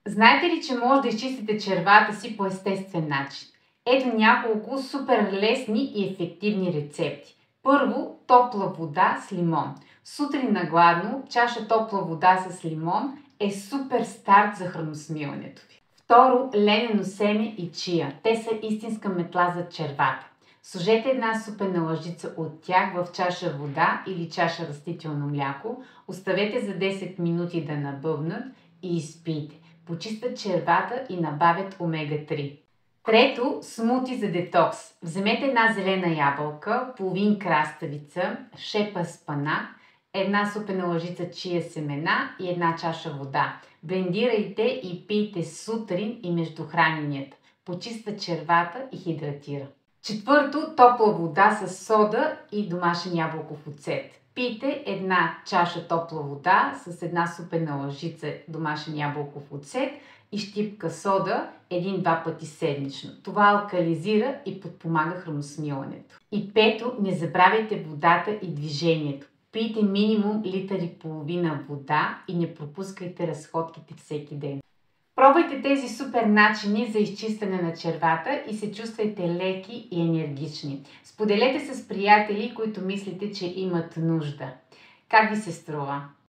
Знаете ли, че може да изчистите червата си по естествен начин? Ето няколко супер лесни и ефективни рецепти. Първо, топла вода с лимон. Сутрин на гладно, чаша топла вода с лимон е супер старт за храносмилането ви. Второ, ленено семе и чия. Те са истинска метла за червата. Сложете една супена лъжица от тях в чаша вода или чаша растително мляко, оставете за 10 минути да набъбнат и изпийте. Почистват червата и набавят омега-3. Трето, смути за детокс. Вземете една зелена ябълка, половин краставица, шепа спанак, една супена лъжица чия семена и една чаша вода. Блендирайте и пийте сутрин и между храненията. Почиства червата и хидратира. Четвърто, топла вода с сода и домашен ябълков оцет. Пийте една чаша топла вода с една супена лъжица домашен ябълков оцет и щипка сода 1-2 пъти седмично. Това алкализира и подпомага храносмилането. И пето, не забравяйте водата и движението. Пийте минимум литър и половина вода и не пропускайте разходките всеки ден. Пробвайте тези супер начини за изчистване на червата и се чувствайте леки и енергични. Споделете с приятели, които мислите, че имат нужда. Как ви се струва?